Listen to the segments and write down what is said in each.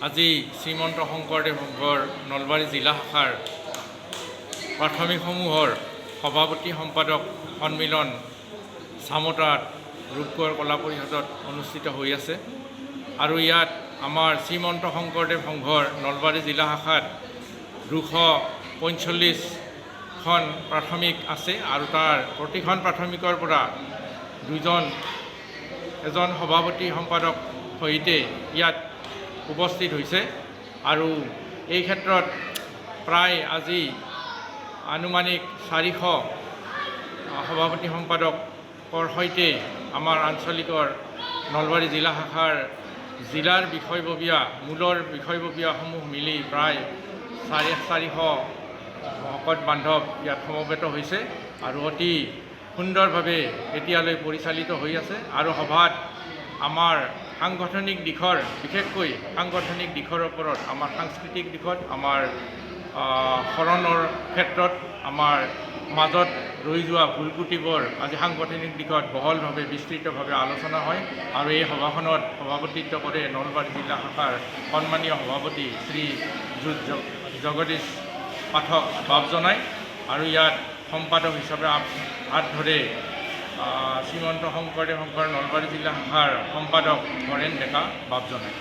আজি শ্ৰীমন্ত শংকৰদেৱ সংঘৰ নলবাৰী জিলা শাখাৰ প্ৰাথমিকসমূহৰ সভাপতি সম্পাদক সন্মিলন চামতাত ৰূপগড় কলা পৰিষদত অনুষ্ঠিত হৈ আছে আৰু ইয়াত আমাৰ শ্ৰীমন্ত শংকৰদেৱ সংঘৰ নলবাৰী জিলা শাখাত 245খন প্ৰাথমিক আছে আৰু তাৰ প্ৰতিখন প্ৰাথমিকৰ পৰা এজন সভাপতি সম্পাদক সহিতে ইয়াত উপস্থিত হৈছে আৰু এই ক্ষেত্ৰত প্ৰায় আজি আনুমানিক 400 সভাপতি সম্পাদকৰ সৈতে আমাৰ আঞ্চলিকৰ নলবাৰী জিলা শাখাৰ জিলাৰ বিষয়ববীয়া মূলৰ বিষয়ববীয়াসমূহ মিলি প্ৰায় 450 ভকত বান্ধৱ ইয়াত সমবেত হৈছে আৰু অতি সুন্দৰভাৱে এতিয়ালৈ পৰিচালিত হৈ আছে আৰু সভাত আমাৰ সাংগঠনিক দিশৰ বিশেষকৈ সাংগঠনিক দিশৰ ওপৰত আমাৰ সাংস্কৃতিক দিশত আমাৰ শৰণৰ ক্ষেত্ৰত আমাৰ মাজত ৰৈ যোৱা ভুলকুটিবোৰ আজি সাংগঠনিক দিশত বহলভাৱে বিস্তৃতভাৱে আলোচনা হয় আৰু এই সভাখনত সভাপতিত্ব কৰে নলবাৰী জিলা শাখাৰ সন্মানীয় সভাপতি শ্ৰী জগদীশ পাঠক বাপজনাই আৰু ইয়াত সম্পাদক হিচাপে হাত ধৰে শ্ৰীমন্ত শংকৰদেৱ সংঘৰ নলবাৰী জিলা শাখাৰ সম্পাদক হৰেণ ডেকা বাপজনাই।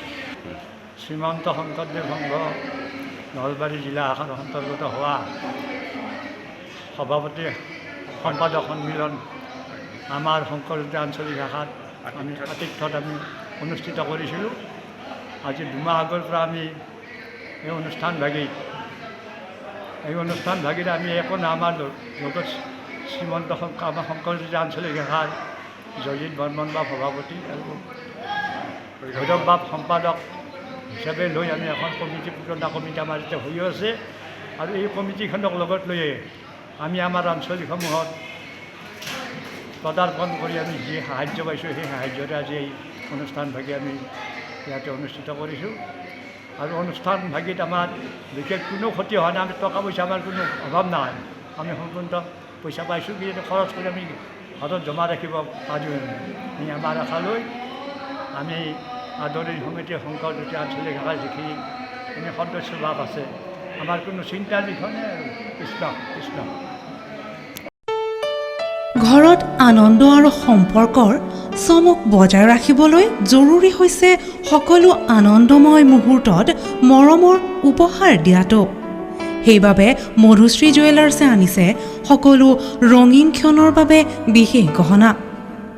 শ্ৰীমন্ত শংকৰদেৱ সংঘ নলবাৰী জিলা শাখাৰ অন্তৰ্গত হোৱা সভাপতি সম্পাদক সন্মিলন আমাৰ শংকৰদেৱ আঞ্চলিক শাখাত আমি আতিথ্যত আমি অনুষ্ঠিত কৰিছিলোঁ। আজি 2 মাহ আগৰ পৰা আমি এই অনুষ্ঠান ভাগিত আমি একো আমাৰ লগত শ্ৰীমন্ত আমাৰ শংকৰদেৱ আঞ্চলিক শাখাৰ জয়জিৎ বৰ্মন বাপ সভাপতি আৰু ভৈৰৱ বাপ সম্পাদক হিচাপে লৈ আমি এখন কমিটি পুৰণা কমিটি আমাৰ এতিয়া হৈ আছে আৰু এই কমিটিখনক লগত লৈয়ে আমি আমাৰ আঞ্চলিকসমূহত পদাৰ্পণ কৰি আমি যি সাহায্য পাইছোঁ সেই সাহায্যৰে আজি এই অনুষ্ঠান ভাগি আমি ইয়াতে অনুষ্ঠিত কৰিছোঁ আৰু অনুষ্ঠান ভাগিত আমাৰ বিশেষ কোনো ক্ষতি হোৱা নাই। আমি টকা পইচা আমাৰ কোনো অভাৱ নাই, আমি সম্পূৰ্ণ পইচা পাইছোঁ কি খৰচ কৰি আমি হাতত জমা ৰাখিব পাৰোঁ। এই আমাৰ আশালৈ আমি আদৰণি সমিতি শংকৰদেৱ আঞ্চলিক শাখাৰ যিখিনি সদস্য লাভ আছে আমাৰ কোনো চিন্তাৰ বিষয় নাই আৰু কৃষ্ণ কৃষ্ণ। ঘৰত আনন্দ আৰু সম্পৰ্কৰ চমক বজাই ৰাখিবলৈ জৰুৰী হৈছে সকলো আনন্দময় মুহূৰ্তত মৰমৰ উপহাৰ দিয়াটো। সেইবাবে মধুশ্ৰী জুৱেলাৰ্ছে আনিছে সকলো ৰঙীন ক্ষণৰ বাবে বিশেষ গহনা।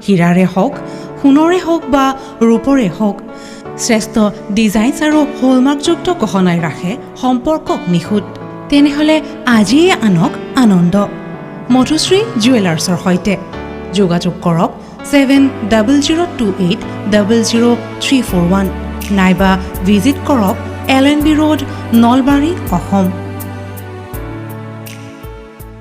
হীৰাৰে হওক, সোণৰে হওক বা ৰূপৰে হওক, শ্ৰেষ্ঠ ডিজাইনছ আৰু হলমাৰ্কযুক্ত গহনাই ৰাখে সম্পৰ্কক নিখুঁত। তেনেহ'লে আজিয়ে আনক আনন্দ মধুশ্ৰী জুৱেলাৰ্ছৰ সৈতে। যোগাযোগ কৰক 7028000341 নাইবা ভিজিট কৰক LNB ৰোড, নলবাৰী, অসম।